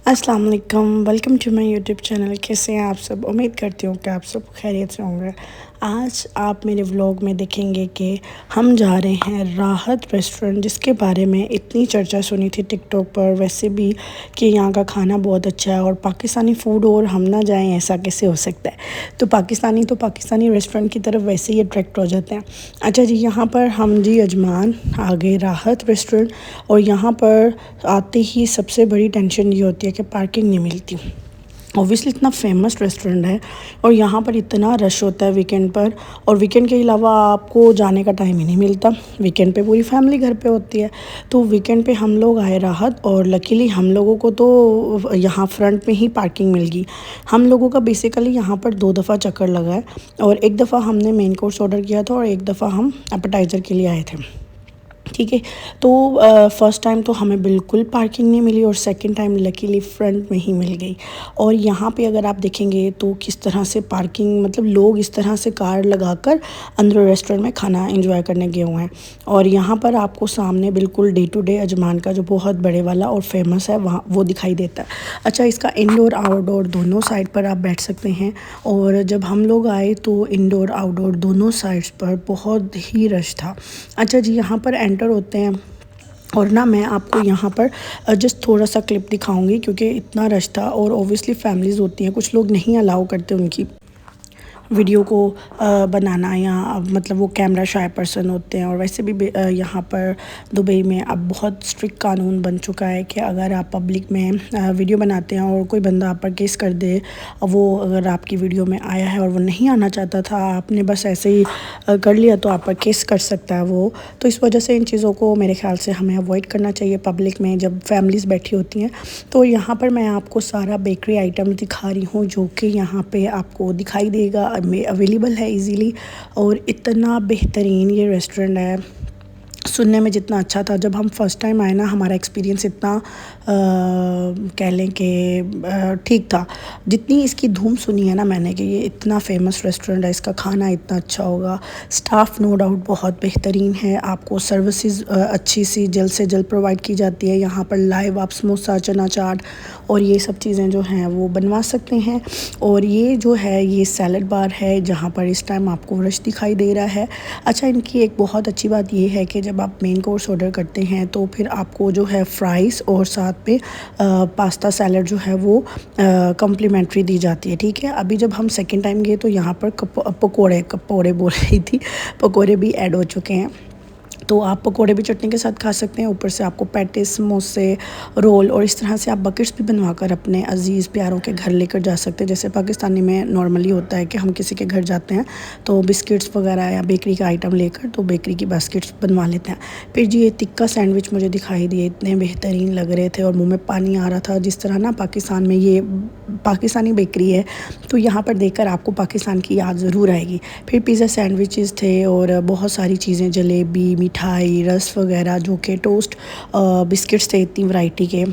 अस्सलाम वालेकुम, welcome to my YouTube channel. कैसे हैं आप सब? उम्मीद करती हूँ कि आप सब खैरियत से होंगे। आज आप मेरे व्लॉग में देखेंगे कि हम जा रहे हैं राहत रेस्टोरेंट, जिसके बारे में इतनी चर्चा सुनी थी टिकटॉक पर, वैसे भी कि यहाँ का खाना बहुत अच्छा है और पाकिस्तानी फ़ूड और हम ना जाएं ऐसा कैसे हो सकता है। तो पाकिस्तानी रेस्टोरेंट की तरफ वैसे ही अट्रैक्ट हो जाते हैं। अच्छा जी, यहाँ पर हम जी अजमान आ गए राहत रेस्टोरेंट, और यहाँ पर आते ही सबसे बड़ी टेंशन ये होती है कि पार्किंग नहीं मिलती। ऑब्वियसली इतना फेमस रेस्टोरेंट है और यहाँ पर इतना रश होता है वीकेंड पर, और वीकेंड के अलावा आपको जाने का टाइम ही नहीं मिलता। वीकेंड पे पूरी फैमिली घर पे होती है। तो वीकेंड पे हम लोग आए राहत, और लकीली हम लोगों को तो यहाँ फ्रंट में ही पार्किंग मिल गई। हम लोगों का बेसिकली यहाँ पर 2 दफ़ा चक्कर लगा है, और एक दफ़ा हमने मेन कोर्स ऑर्डर किया था और एक दफ़ा हम एपेटाइज़र के लिए आए थे। ठीक है। तो फर्स्ट टाइम तो हमें बिल्कुल पार्किंग नहीं मिली, और सेकंड टाइम लकीली फ्रंट में ही मिल गई। और यहाँ पे अगर आप देखेंगे तो किस तरह से पार्किंग, मतलब लोग इस तरह से कार लगाकर अंदर रेस्टोरेंट में खाना एंजॉय करने गए हुए हैं। और यहाँ पर आपको सामने बिल्कुल डे टू डे अजमान का जो बहुत बड़े वाला और फेमस है वहाँ वो दिखाई देता है। अच्छा, इसका इंडोर आउटडोर दोनों साइड पर आप बैठ सकते हैं। और जब हम लोग आए तो इंडोर आउटडोर दोनों साइड्स पर बहुत ही रश था। अच्छा जी, यहाँ पर एंटर होते हैं, और ना मैं आपको यहाँ पर जस्ट थोड़ा सा क्लिप दिखाऊंगी, क्योंकि इतना रश था। और ओबियसली फैमिलीज़ होती हैं, कुछ लोग नहीं अलाउ करते उनकी वीडियो को बनाना, या मतलब वो कैमरा शाय पर्सन होते हैं। और वैसे भी यहाँ पर दुबई में अब बहुत स्ट्रिक्ट कानून बन चुका है कि अगर आप पब्लिक में वीडियो बनाते हैं और कोई बंदा आप पर केस कर दे, वो अगर आपकी वीडियो में आया है और वो नहीं आना चाहता था, आपने बस ऐसे ही कर लिया, तो आप पर केस कर सकता है वो। तो इस वजह से इन चीज़ों को मेरे ख्याल से हमें अवॉइड करना चाहिए पब्लिक में जब फैमिलीज़ बैठी होती हैं। तो यहाँ पर मैं आपको सारा बेकरी आइटम दिखा रही हूँ, जो कि यहाँ पे आपको दिखाई देगा, में अवेलेबल है इजीली। और इतना बेहतरीन ये रेस्टोरेंट है, सुनने में जितना अच्छा था, जब हम फर्स्ट टाइम आए ना, हमारा एक्सपीरियंस इतना कह लें कि ठीक था। जितनी इसकी धूम सुनी है ना मैंने कि ये इतना फेमस रेस्टोरेंट है, इसका खाना इतना अच्छा होगा। स्टाफ नो डाउट बहुत बेहतरीन है, आपको सर्विसेज अच्छी सी जल्द से जल्द प्रोवाइड की जाती है। यहाँ पर लाइव आप समोसा, चना चाट और ये सब चीज़ें जो हैं वो बनवा सकते हैं। और ये जो है ये सैलड बार है, जहाँ पर इस टाइम आपको रश दिखाई दे रहा है। अच्छा, इनकी एक बहुत अच्छी बात ये है कि जब आप मेन कोर्स ऑर्डर करते हैं तो फिर आपको जो है फ्राइज़ और साथ में पास्ता सैलड जो है वो कम्प्लीमेंट्री दी जाती है। ठीक है। अभी जब हम सेकंड टाइम गए तो यहाँ पर पकोड़े बोल रही थी, पकोड़े भी ऐड हो चुके हैं। तो आप पकोड़े भी चटनी के साथ खा सकते हैं। ऊपर से आपको पैटिस, समोसे, रोल और इस तरह से आप बकेट्स भी बनवा कर अपने अजीज़ प्यारों के घर लेकर जा सकते हैं। जैसे पाकिस्तानी में नॉर्मली होता है कि हम किसी के घर जाते हैं तो बिस्किट्स वगैरह या बेकरी का आइटम लेकर तो बेकरी की बास्केट्स बनवा लेते हैं। फिर जी ये टिक्का सैंडविच मुझे दिखाई दिए, इतने बेहतरीन लग रहे थे और मुँह में पानी आ रहा था। जिस तरह ना पाकिस्तान में ये पाकिस्तानी बेकरी है, तो यहाँ पर देखकर आपको पाकिस्तान की याद ज़रूर आएगी। फिर पिज़्ज़ा सैंडविचेस थे और बहुत सारी चीज़ें, जलेबी, मिठाई, रस वगैरह, जो कि टोस्ट, बिस्किट्स थे इतनी वैरायटी के।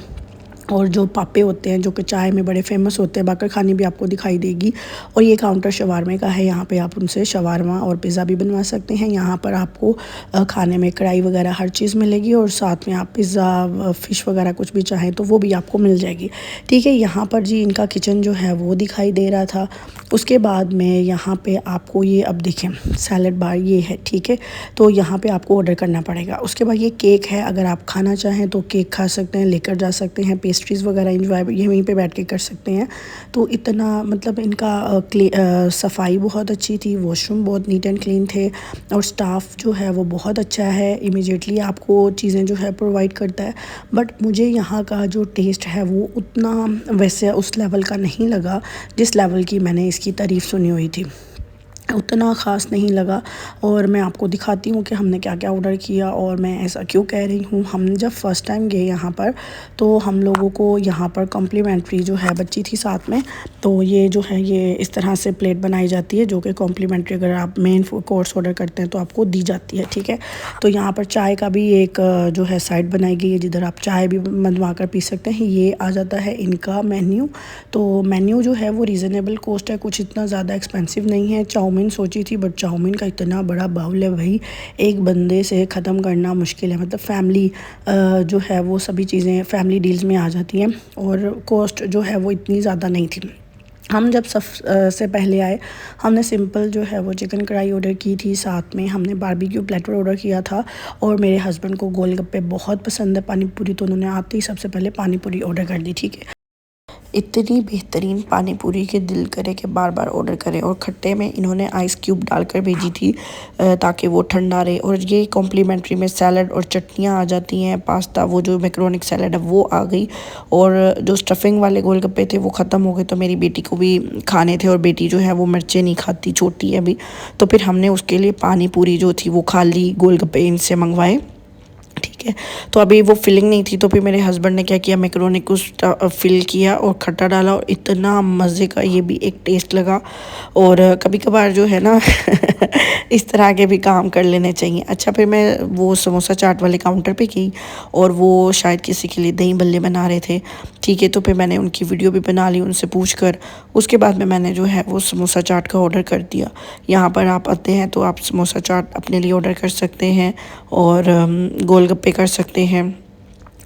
और जो पापे होते हैं जो कि चाय में बड़े फेमस होते हैं, बाकर खानी भी आपको दिखाई देगी। और ये काउंटर शवारमे का है, यहाँ पे आप उनसे शवारमा और पिज़्ज़ा भी बनवा सकते हैं। यहाँ पर आपको खाने में कढ़ाई वगैरह हर चीज़ मिलेगी, और साथ में आप पिज़्ज़ा, फ़िश वगैरह कुछ भी चाहें तो वो भी आपको मिल जाएगी। ठीक है। यहाँ पर जी इनका किचन जो है वो दिखाई दे रहा था। उसके बाद में यहाँ पे आपको ये, अब देखें सैलड बार ये है। ठीक है। तो यहाँ पे आपको ऑर्डर करना पड़ेगा। उसके बाद ये केक है, अगर आप खाना चाहें तो केक खा सकते हैं, लेकर जा सकते हैं। पेस्ट्रीज़ वगैरह इंजॉय यहीं पे बैठ के कर सकते हैं। तो इतना मतलब इनका सफाई बहुत अच्छी थी, वॉशरूम बहुत नीट एंड क्लीन थे, और स्टाफ जो है वो बहुत अच्छा है, इमीडिएटली आपको चीज़ें जो है प्रोवाइड करता है। बट मुझे यहाँ का जो टेस्ट है वो उतना वैसे उस लेवल का नहीं लगा जिस लेवल की मैंने इसकी तारीफ़ सुनी हुई थी, उतना ख़ास नहीं लगा। और मैं आपको दिखाती हूँ कि हमने क्या क्या ऑर्डर किया और मैं ऐसा क्यों कह रही हूँ। हम जब फ़र्स्ट टाइम गए यहाँ पर तो हम लोगों को यहाँ पर कॉम्प्लीमेंट्री जो है, बच्ची थी साथ में, तो ये जो है ये इस तरह से प्लेट बनाई जाती है जो कि कॉम्प्लीमेंट्री अगर आप मेन कोर्स ऑर्डर करते हैं तो आपको दी जाती है। ठीक है। तो यहाँ पर चाय का भी एक जो है साइड बनाई गई है, जिधर आप चाय भी बनवा कर पी सकते हैं। ये आ जाता है इनका मेन्यू। तो मेन्यू जो है वो रीज़नेबल कॉस्ट है, कुछ इतना ज़्यादा एक्सपेंसिव नहीं है। चाउमीन चाउमीन सोची थी, बट चाउमीन का इतना बड़ा बाउल है भाई, एक बंदे से ख़त्म करना मुश्किल है। मतलब फैमिली जो है वो सभी चीज़ें फैमिली डील्स में आ जाती हैं, और कॉस्ट जो है वो इतनी ज़्यादा नहीं थी। हम जब से पहले आए, हमने सिंपल जो है वो चिकन कढ़ाई ऑर्डर की थी, साथ में हमने बारबेक्यू प्लेटर ऑर्डर किया था। और मेरे हस्बैंड को गोलगप्पे बहुत पसंद है, पानी पूरी, तो उन्होंने आते ही सबसे पहले पानी पूरी ऑर्डर कर दी। ठीक है, इतनी बेहतरीन पानी पूरी के दिल करे कि बार बार ऑर्डर करें। और खट्टे में इन्होंने आइस क्यूब डालकर भेजी थी ताकि वो ठंडा रहे। और ये कॉम्प्लीमेंट्री में सैलड और चटनियाँ आ जाती हैं, पास्ता, वो जो मैक्रोनिक सैलड है वो आ गई। और जो स्टफिंग वाले गोलगप्पे थे वो ख़त्म हो गए, तो मेरी बेटी को भी खाने थे, और बेटी जो है वो मिर्चें नहीं खाती, छोटी है अभी। तो फिर हमने उसके लिए पानी पूरी जो थी वो खा ली, गोलगप्पे इनसे मंगवाए। ठीक है, तो अभी वो फिलिंग नहीं थी, तो फिर मेरे हस्बैंड ने क्या किया, मैक्रोनी को फिल किया और खट्टा डाला, और इतना मज़े का ये भी एक टेस्ट लगा। और कभी कभार जो है ना इस तरह के भी काम कर लेने चाहिए। अच्छा, फिर मैं वो समोसा चाट वाले काउंटर पे गई, और वो शायद किसी के लिए दही बल्ले बना रहे थे। ठीक है, तो फिर मैंने उनकी वीडियो भी बना ली उनसे पूछ कर। उसके बाद में मैंने जो है वो समोसा चाट का ऑर्डर कर दिया। यहाँ पर आप आते हैं तो आप समोसा चाट अपने लिए ऑर्डर कर सकते हैं, और गोलगप्पे कर सकते हैं,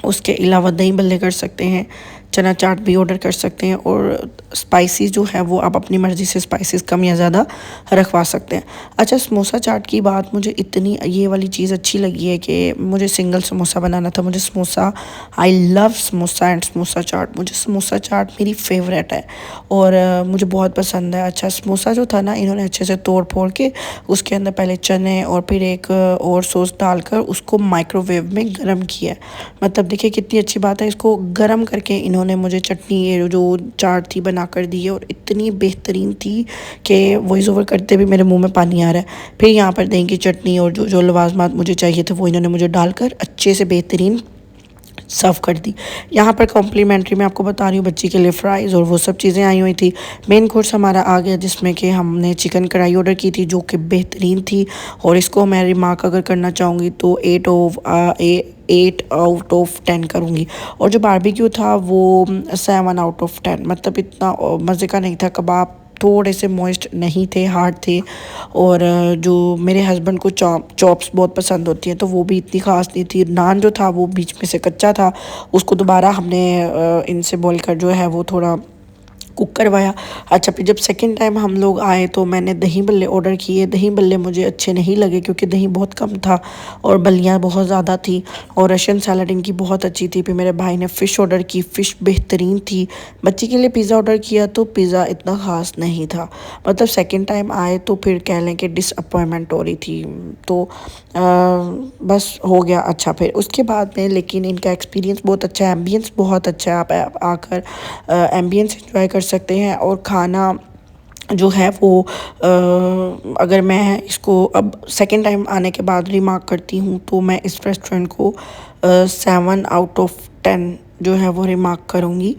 उसके अलावा दही बल्ले कर सकते हैं, चना चाट भी ऑर्डर कर सकते हैं। और स्पाइसी जो है वो आप अपनी मर्ज़ी से स्पाइसेस कम या ज़्यादा रखवा सकते हैं। अच्छा, समोसा चाट की बात, मुझे इतनी ये वाली चीज़ अच्छी लगी है कि मुझे सिंगल समोसा बनाना था। मुझे samosa, I love samosa and samosa chaat, मुझे समोसा चाट मेरी फेवरेट है, और मुझे बहुत पसंद है। अच्छा, समोसा जो था ना, इन्होंने अच्छे से तोड़ फोड़ के उसके अंदर पहले चने और फिर एक और सॉस डालकर उसको माइक्रोवेव में गर्म किया। मतलब देखिए कितनी अच्छी बात है, इसको गर्म करके इन्होंने मुझे चटनी, ये जो चाट थी, बना कर दी है, और इतनी बेहतरीन थी कि वॉइस ओवर करते भी मेरे मुंह में पानी आ रहा है। फिर यहाँ पर दही की चटनी और जो जो लवाजमात मुझे चाहिए थे वो इन्होंने मुझे डालकर अच्छे से बेहतरीन सर्व कर दी। यहाँ पर कॉम्प्लीमेंट्री मैं आपको बता रही हूँ, बच्ची के लिए फ्राइज़ और वो सब चीज़ें आई हुई थी। मेन कोर्स हमारा आ गया, जिसमें कि हमने चिकन कढ़ाई ऑर्डर की थी, जो कि बेहतरीन थी। और इसको मैं रिमार्क अगर करना चाहूँगी तो 8 आउट ऑफ 10 करूँगी। और जो बारबेक्यू था वो 7 आउट ऑफ 10। मतलब इतना मज़े का नहीं था। कबाब थोड़े से मॉइस्ट नहीं थे, हार्ड थे। और जो मेरे हस्बैंड को चॉप्स बहुत पसंद होती हैं, तो वो भी इतनी ख़ास नहीं थी। नान जो था वो बीच में से कच्चा था, उसको दोबारा हमने इनसे बोल कर जो है वो थोड़ा कुक करवाया। अच्छा, फिर जब सेकंड टाइम हम लोग आए तो मैंने दही बल्ले ऑर्डर किए। दही बल्ले मुझे अच्छे नहीं लगे क्योंकि दही बहुत कम था और बल्लियाँ बहुत ज़्यादा थी। और रशियन सैलड इनकी बहुत अच्छी थी। फिर मेरे भाई ने फ़िश ऑर्डर की, फ़िश बेहतरीन थी। बच्ची के लिए पिज़्ज़ा ऑर्डर किया तो पिज़्ज़ा इतना ख़ास नहीं था। मतलब सेकंड टाइम आए तो फिर कह लें कि डिसअपॉइंटमेंट हो रही थी, तो बस हो गया। अच्छा, फिर उसके बाद में लेकिन इनका एक्सपीरियंस बहुत अच्छा है, एम्बियंस बहुत अच्छा है। आप आकर एम्बियंस एंजॉय कर सकते हैं। और खाना जो है वो अगर मैं इसको अब सेकंड टाइम आने के बाद रिमार्क करती हूँ तो मैं इस रेस्टोरेंट को 7 आउट ऑफ 10 जो है वो रिमार्क करूँगी।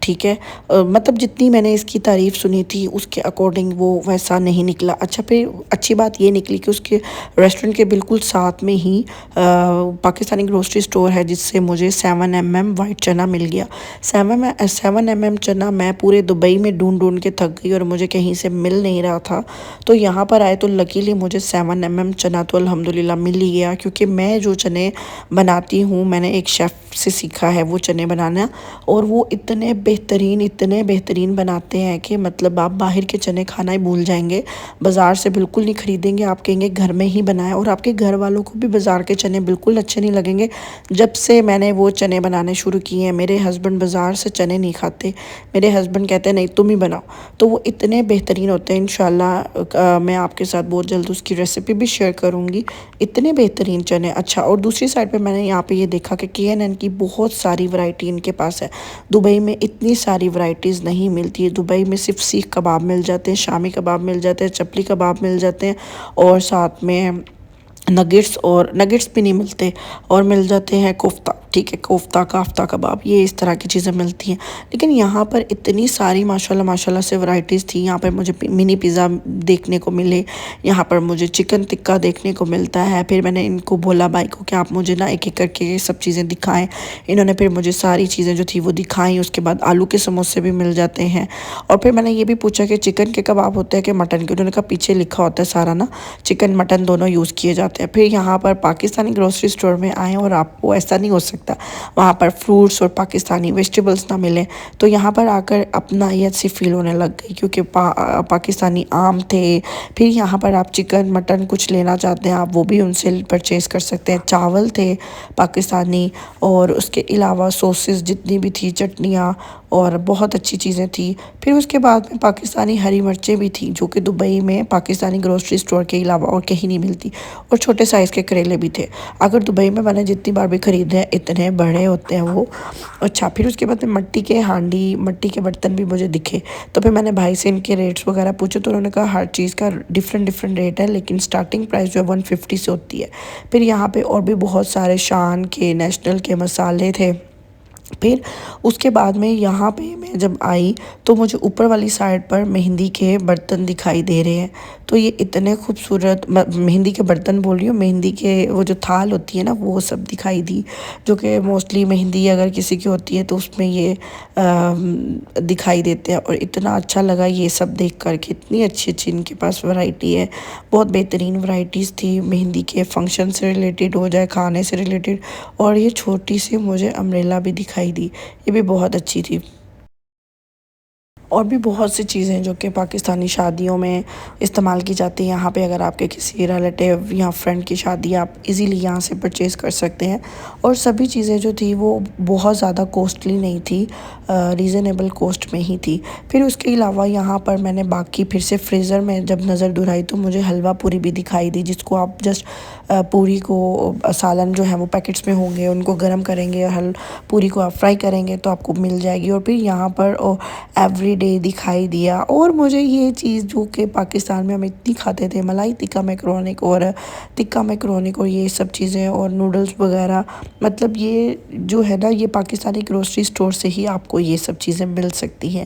ठीक है, मतलब जितनी मैंने इसकी तारीफ़ सुनी थी उसके अकॉर्डिंग वो वैसा नहीं निकला। अच्छा, फिर अच्छी बात ये निकली कि उसके रेस्टोरेंट के बिल्कुल साथ में ही पाकिस्तानी ग्रोसरी स्टोर है, जिससे मुझे 7 mm वाइट चना मिल गया। 7 mm चना मैं पूरे दुबई में ढूंढ के थक गई और मुझे कहीं से मिल नहीं रहा था। तो यहाँ पर आए तो लकीली मुझे 7 mm चना तो अल्हम्दुलिल्लाह मिल ही गया, क्योंकि मैं जो चने बनाती हूँ मैंने एक शेफ़ से सीखा है वो चने बनाना, और वो इतने बेहतरीन बनाते हैं कि मतलब आप बाहर के चने खाना ही भूल जाएंगे। बाज़ार से बिल्कुल नहीं ख़रीदेंगे, आप कहेंगे घर में ही बनाएं। और आपके घर वालों को भी बाज़ार के चने बिल्कुल अच्छे नहीं लगेंगे। जब से मैंने वो चने बनाने शुरू किए हैं, मेरे हस्बैंड बाज़ार से चने नहीं खाते। मेरे हस्बैंड कहते हैं नहीं तुम ही बनाओ, तो वो इतने बेहतरीन होते हैं। इंशाल्लाह मैं आपके साथ बहुत जल्द उसकी रेसिपी भी शेयर करूँगी। इतने बेहतरीन चने। अच्छा, और दूसरी साइड पर मैंने यहाँ पर ये देखा कि KNN की बहुत सारी वैरायटी इनके पास है। दुबई में इतनी सारी वैरायटीज़ नहीं मिलती है। दुबई में सिर्फ सीख कबाब मिल जाते हैं, शामी कबाब मिल जाते हैं, चपली कबाब मिल जाते हैं, और साथ में नगेट्स भी नहीं मिलते, और मिल जाते हैं कोफ्ता। ठीक है, कोफ्ता, काफ्ता कबाब, ये इस तरह की चीज़ें मिलती हैं। लेकिन यहाँ पर इतनी सारी माशाल्लाह माशाल्लाह से वैराइटीज़ थी। यहाँ पे मुझे मिनी पिज़्ज़ा देखने को मिले, यहाँ पर मुझे चिकन टिक्का देखने को मिलता है। फिर मैंने इनको बोला भाई को कि आप मुझे ना एक एक करके ये सब चीज़ें दिखाएं। इन्होंने फिर मुझे सारी चीज़ें जो थी वो दिखाई। उसके बाद आलू के समोसे भी मिल जाते हैं। और फिर मैंने ये भी पूछा कि चिकन के कबाब होते हैं कि मटन के। उन्होंने कहा पीछे लिखा होता है सारा ना, चिकन मटन दोनों यूज़ किए जाते हैं। फिर यहाँ पर पाकिस्तानी ग्रोसरी स्टोर में आए और आपको ऐसा नहीं हो सकता वहाँ पर फ्रूट्स और पाकिस्तानी वेजिटेबल्स ना मिले। तो यहाँ पर आकर अपनायत सी फील होने लग गई, क्योंकि पाकिस्तानी आम थे। फिर यहाँ पर आप चिकन मटन कुछ लेना चाहते हैं आप वो भी उनसे परचेज़ कर सकते हैं। चावल थे पाकिस्तानी, और उसके अलावा सॉसेस जितनी भी थी, चटनियाँ और बहुत अच्छी चीज़ें थी। फिर उसके बाद में पाकिस्तानी हरी मिर्चें भी थी, जो कि दुबई में पाकिस्तानी ग्रोसरी स्टोर के अलावा और कहीं नहीं मिलती। और छोटे साइज़ के करेले भी थे। अगर दुबई में मैंने जितनी बार भी ख़रीदे हैं इतने बड़े होते हैं वो। अच्छा, फिर उसके बाद में मिट्टी के हांडी, मिट्टी के बर्तन भी मुझे दिखे। तो फिर मैंने भाई से इनके रेट्स वगैरह पूछे, तो उन्होंने कहा हर चीज़ का डिफरेंट डिफरेंट रेट है, लेकिन स्टार्टिंग प्राइस जो है 150 से होती है। फिर यहाँ पे और भी बहुत सारे शान के, नेशनल के मसाले थे। फिर उसके बाद में यहाँ पे मैं जब आई तो मुझे ऊपर वाली साइड पर मेहंदी के बर्तन दिखाई दे रहे हैं। तो ये इतने खूबसूरत, मेहंदी के बर्तन बोल रही हूँ, मेहंदी के वो जो थाल होती है ना वो सब दिखाई दी, जो कि मोस्टली मेहंदी अगर किसी की होती है तो उसमें ये दिखाई देते हैं। और इतना अच्छा लगा ये सब देख कर कि इतनी अच्छी अच्छी इनके पास वैरायटी है। बहुत बेहतरीन वैरायटीज़ थी मेहंदी के, फंक्शन से रिलेटेड हो जाए, खाने से रिलेटेड। और ये छोटी सी मुझे अम्ब्रेला भी दिखाई दी, ये भी बहुत अच्छी थी। और भी बहुत सी चीज़ें जो कि पाकिस्तानी शादियों में इस्तेमाल की जाती हैं। यहाँ पे अगर आपके किसी रिलेटिव या फ्रेंड की शादी, आप इजीली यहाँ से परचेज़ कर सकते हैं। और सभी चीज़ें जो थी वो बहुत ज़्यादा कॉस्टली नहीं थी, रीज़नेबल कॉस्ट में ही थी। फिर उसके अलावा यहाँ पर मैंने बाकी फिर से फ्रीज़र में जब नज़र दुराई तो मुझे हलवा पूरी भी दिखाई दी, जिसको आप जस्ट पूरी को, सालन जो है वो पैकेट्स में होंगे, उनको गर्म करेंगे और पूरी को आप फ्राई करेंगे तो आपको मिल जाएगी। और फिर यहाँ पर एवरीडे दिखाई दिया। और मुझे ये चीज़ जो कि पाकिस्तान में हम इतनी खाते थे, मलाई टिक्का मैकरोनिक और टिक्का मैकरोनिक और ये सब चीज़ें और नूडल्स वगैरह, मतलब ये जो है ना, ये पाकिस्तानी ग्रोसरी स्टोर से ही आपको ये सब चीज़ें मिल सकती हैं।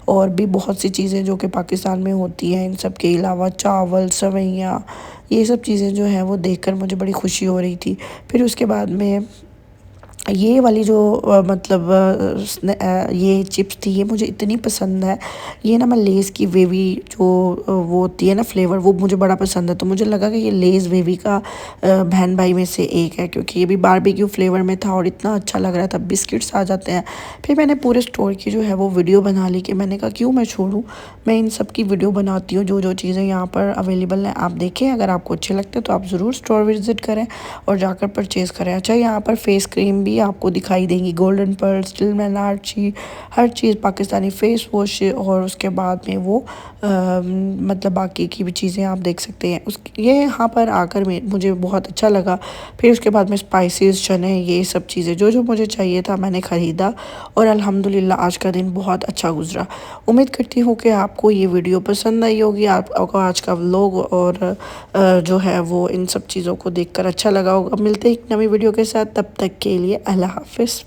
और भी बहुत सी चीज़ें जो कि पाकिस्तान में होती हैं, इन सब के अलावा चावल, सेवइयाँ, ये सब चीज़ें जो हैं वो देखकर मुझे बड़ी खुशी हो रही थी। फिर उसके बाद में ये वाली जो मतलब ये चिप्स थी, ये मुझे इतनी पसंद है। ये ना, मैं लेज़ की वेवी जो वो होती है ना फ्लेवर, वो मुझे बड़ा पसंद है। तो मुझे लगा कि ये लेज़ वेवी का बहन भाई में से एक है, क्योंकि ये भी बारबेक्यू फ्लेवर में था और इतना अच्छा लग रहा था। बिस्किट्स आ जाते हैं। फिर मैंने पूरे स्टोर की जो है वो वीडियो बना ली, कि मैंने कहा क्यों मैं छोड़ूँ, मैं इन सब की वीडियो बनाती हूँ। जो जो चीज़ें यहाँ पर अवेलेबल हैं आप देखें, अगर आपको अच्छे लगते हैं तो आप ज़रूर स्टोर विज़िट करें और जाकर परचेज़ करें। अच्छा, यहाँ पर फेस क्रीम भी आपको दिखाई देंगी, गोल्डन पर्ल, स्टिलमैन, आर्ची, हर चीज़ पाकिस्तानी फेस वॉश। और उसके बाद में वो मतलब बाकी की भी चीज़ें आप देख सकते हैं। ये यहाँ पर आकर मुझे बहुत अच्छा लगा। फिर उसके बाद में स्पाइसेस, चने, ये सब चीज़ें जो जो मुझे चाहिए था मैंने ख़रीदा। और अल्हम्दुलिल्लाह आज का दिन बहुत अच्छा गुजरा। उम्मीद करती हूँ कि आपको ये वीडियो पसंद आई होगी, आपको आज का व्लॉग और जो है वो इन सब चीज़ों को देखकर अच्छा लगा होगा। मिलते हैं एक नई वीडियो के साथ, तब तक के लिए अल्लाह हाफ़िज़।